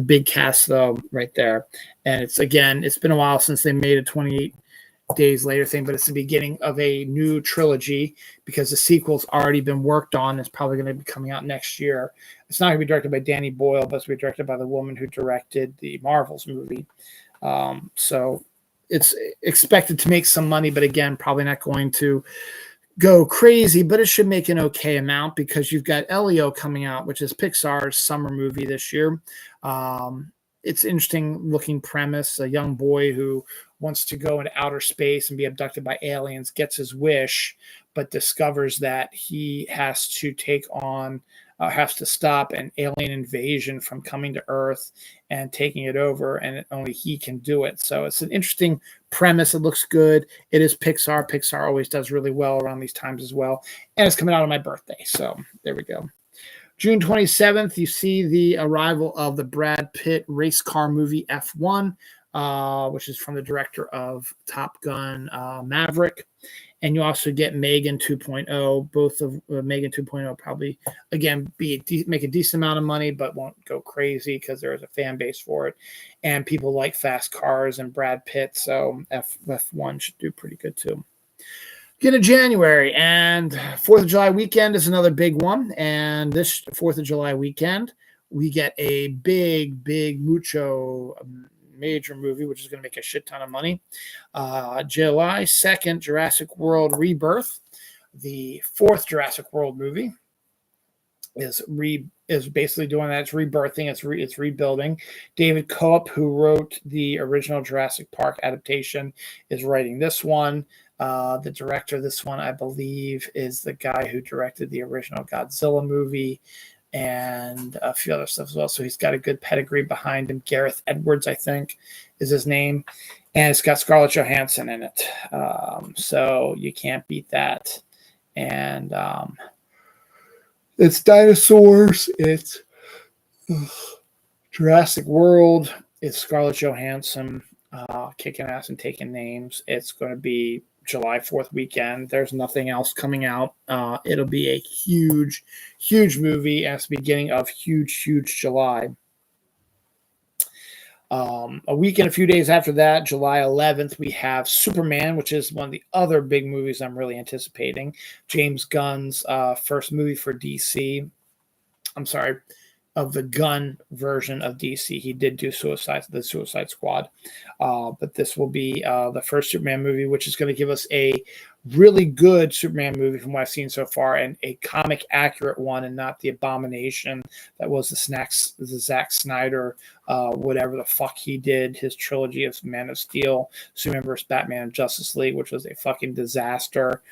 big cast though right there. And it's been a while since they made a 28 days later thing, but it's the beginning of a new trilogy because the sequel's already been worked on. It's probably going to be coming out next year. It's not going to be directed by Danny Boyle, but it's going to be directed by the woman who directed the Marvels movie. So it's expected to make some money, but again, probably not going to go crazy, but it should make an okay amount because you've got Elio coming out, which is Pixar's summer movie this year. It's interesting looking premise. A young boy who wants to go into outer space and be abducted by aliens gets his wish, but discovers that he has to has to stop an alien invasion from coming to Earth and taking it over, and only he can do it. So it's an interesting premise. It looks good. It is Pixar. Pixar always does really well around these times as well. And it's coming out on my birthday. So there we go. June 27th, you see the arrival of the Brad Pitt race car movie F1, which is from the director of Top Gun Maverick. And you also get Megan 2.0. Both of Megan 2.0 probably, again, make a decent amount of money, but won't go crazy because there is a fan base for it. And people like fast cars and Brad Pitt, so F1 should do pretty good too. Get to January, and 4th of July weekend is another big one. And this 4th of July weekend, we get a big major movie, which is going to make a shit ton of money. July 2nd, Jurassic World Rebirth. The 4th Jurassic World movie is basically doing that. It's rebirthing. It's rebuilding. David Koepp, who wrote the original Jurassic Park adaptation, is writing this one. The director of this one, I believe, is the guy who directed the original Godzilla movie and a few other stuff as well. So he's got a good pedigree behind him. Gareth Edwards, I think, is his name. And it's got Scarlett Johansson in it. So you can't beat that. And it's dinosaurs. It's Jurassic World. It's Scarlett Johansson kicking ass and taking names. It's going to be July 4th weekend. There's nothing else coming out. It'll be a huge movie at the beginning of huge July. A week and a few days after that, July 11th, we have Superman, which is one of the other big movies I'm really anticipating. James Gunn's first movie for DC. I'm sorry, of the Gunn version of DC. He did do the Suicide Squad. But this will be the first Superman movie, which is going to give us a really good Superman movie from what I've seen so far, and a comic accurate one, and not the abomination that was the Zack Snyder, whatever the fuck he did, his trilogy of Man of Steel, Superman vs. Batman, and Justice League, which was a fucking disaster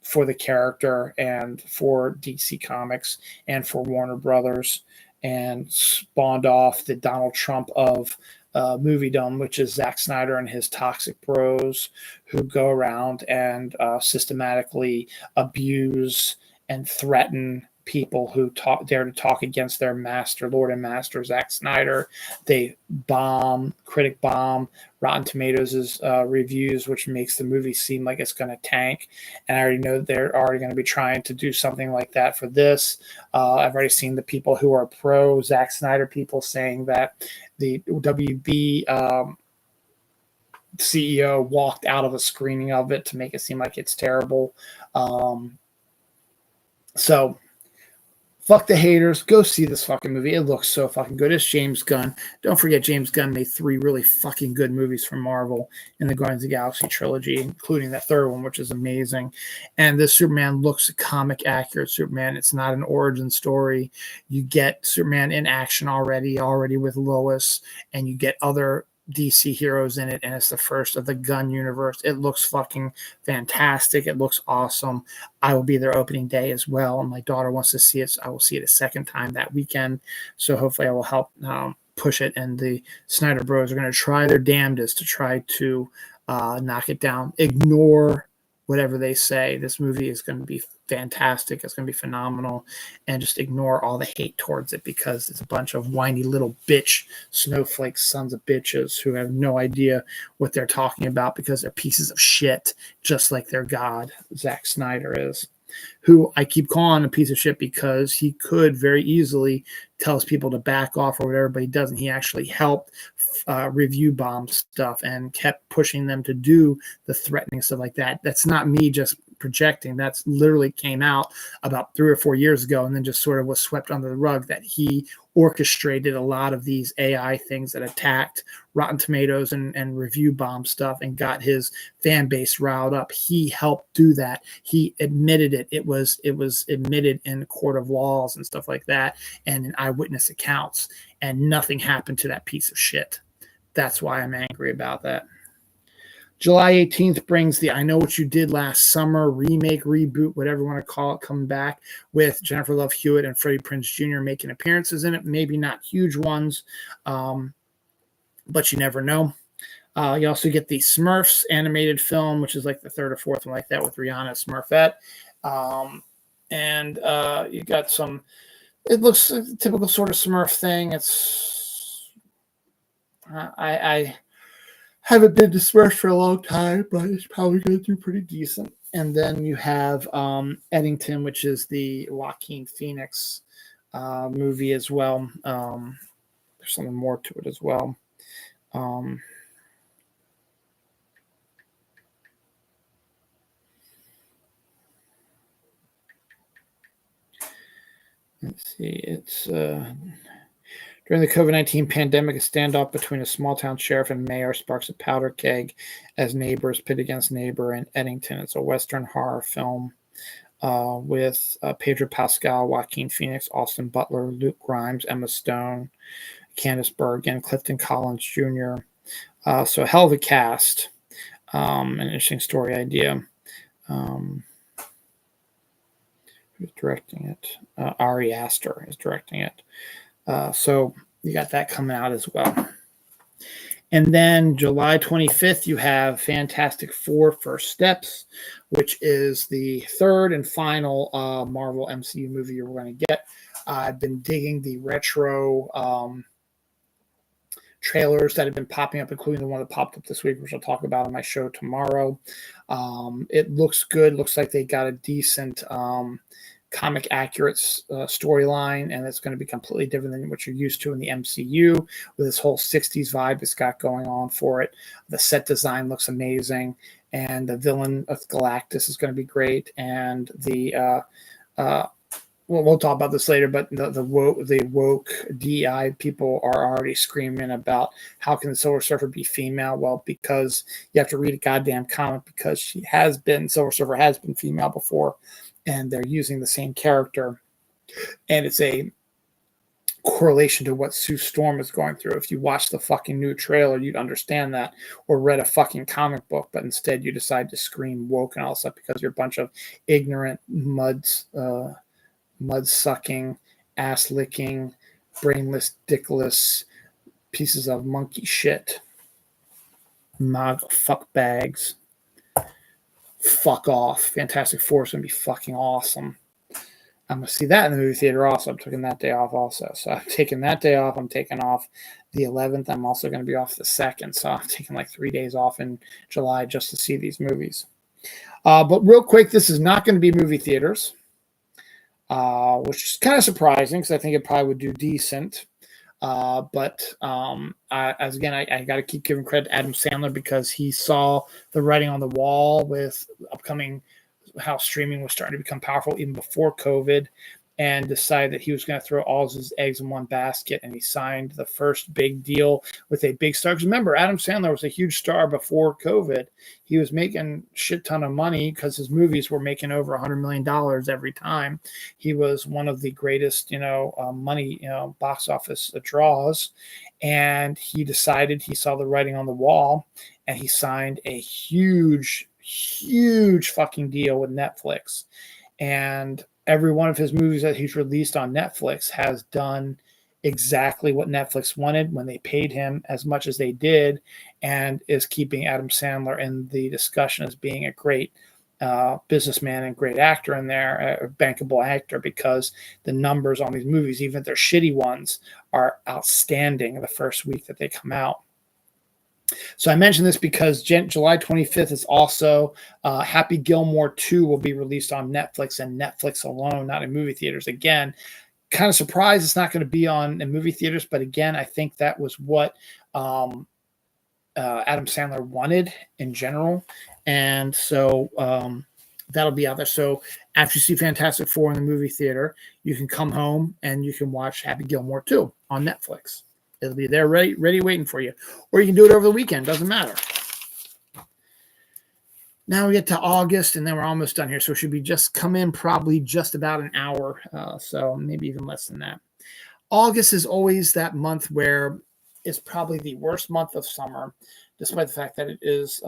for the character and for DC Comics and for Warner Brothers, and spawned off the Donald Trump of moviedom, which is Zack Snyder and his toxic bros who go around and systematically abuse and threaten people who dare to talk against their Lord and Master, Zack Snyder. They critic bomb Rotten Tomatoes' reviews, which makes the movie seem like it's going to tank. And I already know that they're already going to be trying to do something like that for this. I've already seen the people who are pro Zack Snyder people saying that the WB CEO walked out of a screening of it to make it seem like it's terrible. So fuck the haters. Go see this fucking movie. It looks so fucking good. It's James Gunn. Don't forget James Gunn made 3 really fucking good movies for Marvel in the Guardians of the Galaxy trilogy, including that third one, which is amazing. And this Superman looks comic accurate Superman. It's not an origin story. You get Superman in action already with Lois, and you get other DC heroes in it, and it's the first of the Gunn universe. It looks fucking fantastic. It looks awesome. I will be there opening day as well, and my daughter wants to see it, so I will see it a second time that weekend. So hopefully I will help push it, and the Snyder Bros are going to try their damnedest to try to knock it down. Ignore whatever they say. This movie is going to be fantastic. It's going to be phenomenal, and just ignore all the hate towards it, because it's a bunch of whiny little bitch snowflake sons of bitches who have no idea what they're talking about, because they're pieces of shit, just like their god, Zack Snyder is, who I keep calling a piece of shit because he could very easily tells people to back off or whatever, but he doesn't. He actually helped review bomb stuff and kept pushing them to do the threatening stuff like that. That's not me just projecting. That's literally came out about 3 or 4 years ago, and then just sort of was swept under the rug, that he orchestrated a lot of these AI things that attacked Rotten Tomatoes and review bomb stuff and got his fan base riled up. He helped do that. He admitted it. It was admitted in court of laws and stuff like that, and in eyewitness accounts, and nothing happened to that piece of shit. That's why I'm angry about that. July 18th brings the I Know What You Did Last Summer remake, reboot, whatever you want to call it, coming back with Jennifer Love Hewitt and Freddie Prinze Jr. making appearances in it. Maybe not huge ones, but you never know. You also get the Smurfs animated film, which is like the 3rd or 4th one like that, with Rihanna Smurfette. And you got some, it looks a typical sort of Smurf thing. It's, I haven't been to Smurfs for a long time, but it's probably going to do pretty decent. And then you have Eddington, which is the Joaquin Phoenix movie as well. There's something more to it as well. Let's see. It's during the COVID-19 pandemic, a standoff between a small-town sheriff and mayor sparks a powder keg as neighbors pit against neighbor in Eddington. It's a Western horror film with Pedro Pascal, Joaquin Phoenix, Austin Butler, Luke Grimes, Emma Stone, Candice Bergen, Clifton Collins Jr. So a hell of a cast. An interesting story idea. Who's directing it? Ari Aster is directing it. So you got that coming out as well. And then July 25th, you have Fantastic Four First Steps, which is the 3rd and final Marvel MCU movie you're going to get. I've been digging the retro trailers that have been popping up, including the one that popped up this week, which I'll talk about on my show tomorrow. It looks good. Looks like they got a decent comic accurate storyline, and it's going to be completely different than what you're used to in the MCU, with this whole 60s vibe it's got going on for it. The set design looks amazing, and the villain of Galactus is going to be great, and the we'll talk about this later, but the woke DEI people are already screaming about how can the Silver Surfer be female? Well, because you have to read a goddamn comic, because Silver Surfer has been female before, and they're using the same character, and it's a correlation to what Sue Storm is going through. If you watch the fucking new trailer, you'd understand that, or read a fucking comic book, but instead you decide to scream woke and all that stuff because you're a bunch of ignorant mud-sucking, ass-licking, brainless, dickless pieces of monkey shit. MAGA fuck bags. Fuck off. Fantastic Four is going to be fucking awesome. I'm going to see that in the movie theater also. I'm taking that day off also. So I'm taking that day off. I'm taking off the 11th. I'm also going to be off the 2nd. So I'm taking like 3 days off in July just to see these movies. But real quick, this is not going to be movie theaters. Which is kind of surprising because I think it probably would do decent. But I got to keep giving credit to Adam Sandler, because he saw the writing on the wall with upcoming, how streaming was starting to become powerful even before COVID. and decided that he was going to throw all his eggs in one basket, and he signed the first big deal with a big star. Because remember, Adam Sandler was a huge star before COVID. He was making shit ton of money because his movies were making over $100 million every time. He was one of the greatest, money, box office draws. And he decided he saw the writing on the wall, and he signed a huge fucking deal with Netflix. And every one of his movies that he's released on Netflix has done exactly what Netflix wanted when they paid him as much as they did, and is keeping Adam Sandler in the discussion as being a great businessman and great actor in there, a bankable actor, because the numbers on these movies, even if they're shitty ones, are outstanding the first week that they come out. So I mentioned this because July 25th is also Happy Gilmore 2 will be released on Netflix, and Netflix alone, not in movie theaters. Again, kind of surprised it's not going to be on in movie theaters, but again, I think that was what Adam Sandler wanted in general, and so that'll be out there. So after you see Fantastic Four in the movie theater, you can come home and you can watch Happy Gilmore 2 on Netflix. It'll be there ready waiting for you, or you can do it over the weekend. Doesn't matter. Now we get to August, and then we're almost done here. So it should be just come in probably just about an hour, so maybe even less than that. August is always that month where it's probably the worst month of summer, despite the fact that it is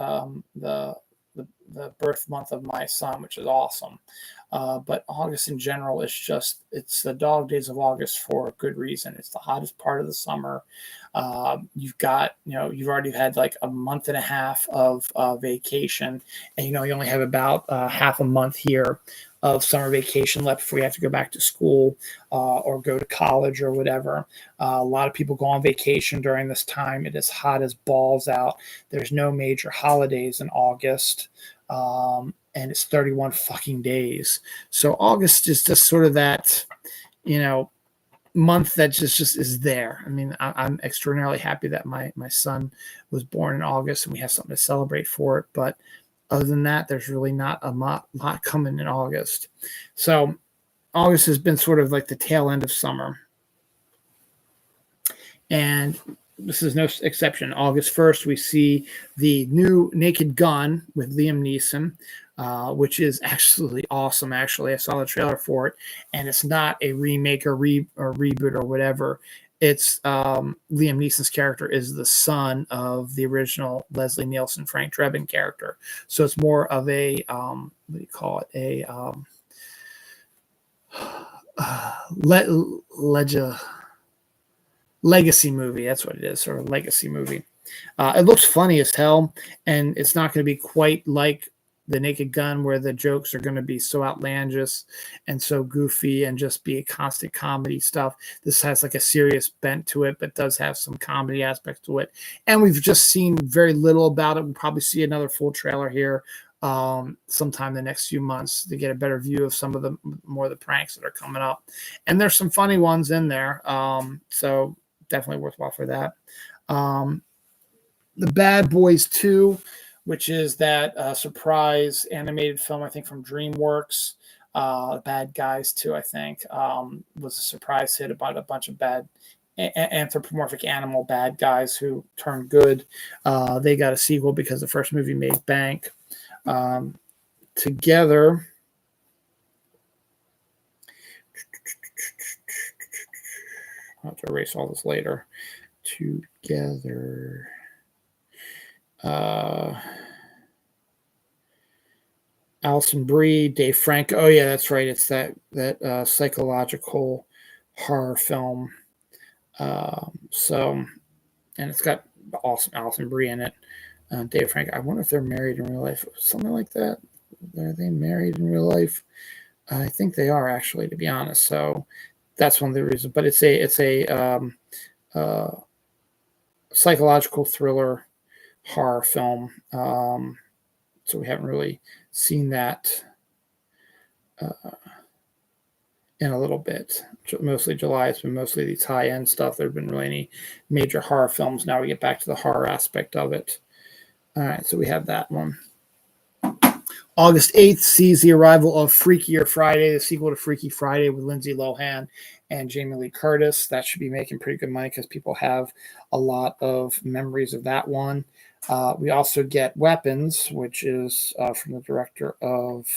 the birth month of my son, which is awesome. But August in general is it's the dog days of August for a good reason. It's the hottest part of the summer. You've already had like a month and a half of vacation, and you only have about half a month here of summer vacation left before you have to go back to school or go to college or whatever. A lot of people go on vacation during this time. It is hot as balls out. There's no major holidays in August. And it's 31 fucking days. So August is just sort of that, month that just is there. I mean, I'm extraordinarily happy that my son was born in August and we have something to celebrate for it. But other than that, there's really not a lot coming in August. So August has been sort of like the tail end of summer. And this is no exception. August 1st, we see the new Naked Gun with Liam Neeson, which is absolutely awesome. Actually, I saw the trailer for it, and it's not a remake or reboot or whatever. It's Liam Neeson's character is the son of the original Leslie Nielsen, Frank Drebin character. So it's more of a what do you call it? Legacy movie. That's what it is, or a legacy movie. It looks funny as hell, and it's not going to be quite like the Naked Gun, where the jokes are going to be so outlandish and so goofy and just be a constant comedy stuff. This has like a serious bent to it, but does have some comedy aspects to it. And we've just seen very little about it. We'll probably see another full trailer here sometime in the next few months to get a better view of some of the more of the pranks that are coming up. And there's some funny ones in there. So definitely worthwhile for that. The Bad Boys 2, which is that surprise animated film, I think, from DreamWorks. Bad Guys 2, I think, was a surprise hit about a bunch of bad anthropomorphic animal bad guys who turned good. They got a sequel because the first movie made bank. Together, I'll have to erase all this later. Together. Alison Brie, Dave Franco. Oh yeah, that's right. It's that psychological horror film. And it's got awesome Alison Brie in it. Dave Franco. I wonder if they're married in real life. Something like that. Are they married in real life? I think they are, actually, to be honest. So that's one of the reasons. But it's a psychological thriller horror film. So we haven't really seen that in a little bit. Mostly July. It's been mostly these high-end stuff. There have been really any major horror films. Now we get back to the horror aspect of it. All right, so we have that one. August 8th sees the arrival of Freakier Friday, the sequel to Freaky Friday with Lindsay Lohan and Jamie Lee Curtis. That should be making pretty good money because people have a lot of memories of that one. We also get Weapons, which is from the director of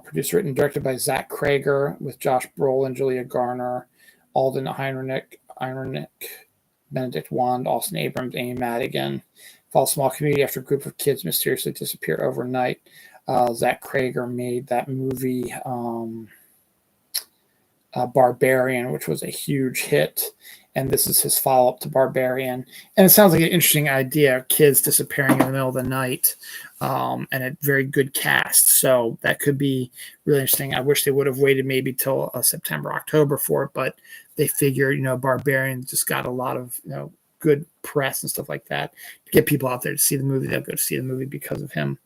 produced, written, directed by Zach Krager with Josh Brolin, Julia Garner, Alden Ehrenreich, Benedict Wand, Austin Abrams, Amy Madigan. Follows a small community after a group of kids mysteriously disappear overnight. Zach Krager made that movie Barbarian, which was a huge hit. And this is his follow-up to Barbarian. And it sounds like an interesting idea, kids disappearing in the middle of the night, and a very good cast. So that could be really interesting. I wish they would have waited maybe till September, October for it, but they figured, Barbarian just got a lot of, good press and stuff like that to get people out there to see the movie. They'll go to see the movie because of him.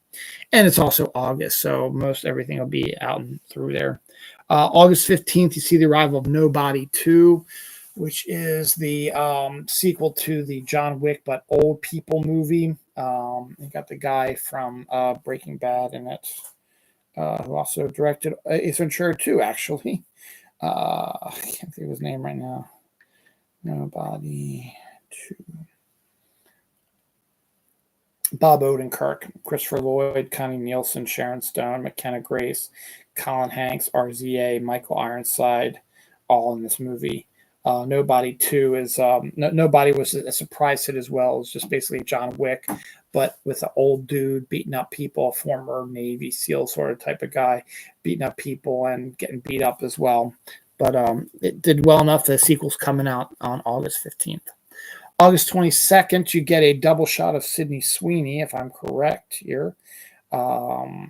And it's also August, so most everything will be out and through there. August 15th, you see the arrival of Nobody 2, which is the sequel to the John Wick but old people movie. You got the guy from Breaking Bad in it, who also directed Ace Ventura 2, actually. I can't think of his name right now. Nobody 2. Bob Odenkirk, Christopher Lloyd, Connie Nielsen, Sharon Stone, McKenna Grace, Colin Hanks, RZA, Michael Ironside, all in this movie. Nobody 2 is Nobody was a surprise hit as well. It was just basically John Wick, but with an old dude beating up people, a former Navy SEAL sort of type of guy, beating up people and getting beat up as well. But it did well enough that the sequel's coming out on August 15th. August 22nd, you get a double shot of Sydney Sweeney, if I'm correct here. Americana.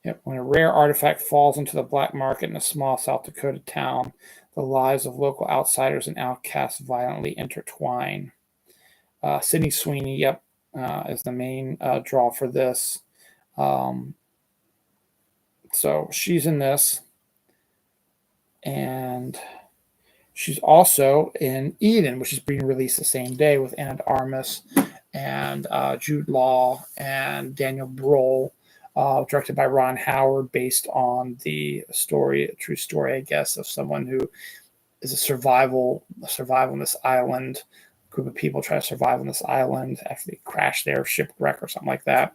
Yep. When a rare artifact falls into the black market in a small South Dakota town, the lives of local outsiders and outcasts violently intertwine. Sydney Sweeney, is the main draw for this. So she's in this. And she's also in Eden, which is being released the same day with Anna de Armas and Jude Law and Daniel Brohl, directed by Ron Howard, based on the story, a true story, I guess, of someone who is a survival on this island. Group of people try to survive on this island after they crash their shipwreck or something like that.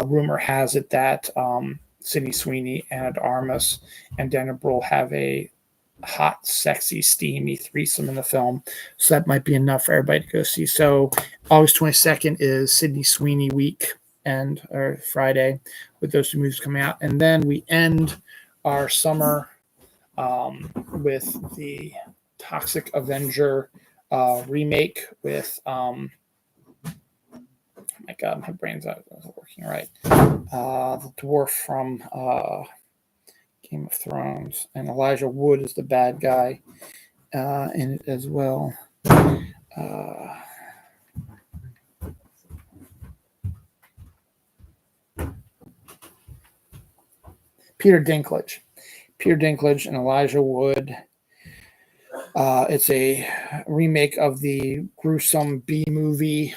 Rumor has it that Sydney Sweeney, Anna de Armas, and Daniel Brohl have a hot, sexy, steamy threesome in the film. So that might be enough for everybody to go see. So August 22nd is Sydney Sweeney week or Friday with those two movies coming out. And then we end our summer with the Toxic Avenger remake with oh my god, my brain's not working right. The dwarf from Game of Thrones, and Elijah Wood is the bad guy in it as well. Peter Dinklage and Elijah Wood. It's a remake of the gruesome B movie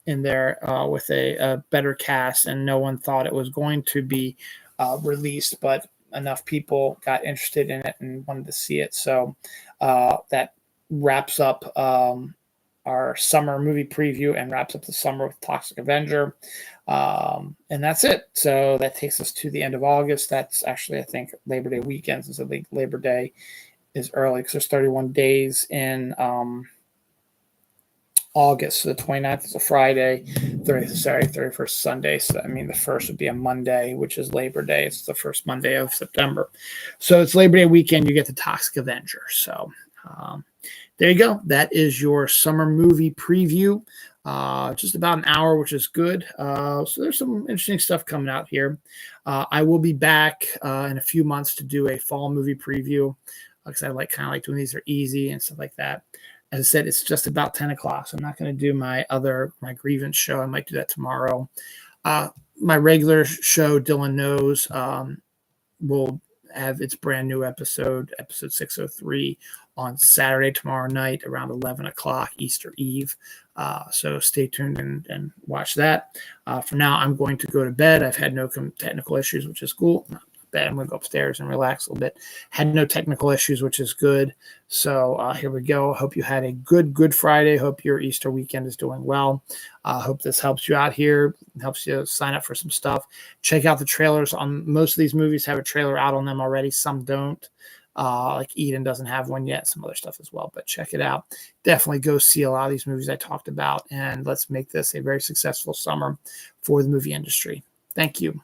in there with a better cast, and no one thought it was going to be released, but enough people got interested in it and wanted to see it. So that wraps up our summer movie preview and wraps up the summer with Toxic Avenger. And that's it. So that takes us to the end of August. That's actually, I think, Labor Day weekend, since I think Labor Day is early because there's 31 days in August. So the 29th is a Friday, 30th is Saturday, 31st Sunday. So I mean, the first would be a Monday, which is Labor Day. It's the first Monday of September. So it's Labor Day weekend. You get the Toxic Avenger. So there you go. That is your summer movie preview. Just about an hour, which is good. So there's some interesting stuff coming out here. I will be back in a few months to do a fall movie preview because I kind of like doing these. They're easy and stuff like that. As I said, it's just about 10 o'clock, so I'm not going to do my grievance show. I might do that tomorrow. My regular show, Dylan Knows, will have its brand new episode 603, on Saturday, tomorrow night, around 11 o'clock Easter Eve. So stay tuned and watch that. For now, I'm going to go to bed. I've had no technical issues, which is cool. Not bad. I'm going to go upstairs and relax a little bit. Had no technical issues, which is good. So here we go. Hope you had a good Friday. Hope your Easter weekend is doing well. Hope this helps you out here, helps you sign up for some stuff. Check out the trailers on most of these movies. Have a trailer out on them already. Some don't. Like Eden doesn't have one yet, some other stuff as well, but check it out. Definitely go see a lot of these movies I talked about, and let's make this a very successful summer for the movie industry. Thank you.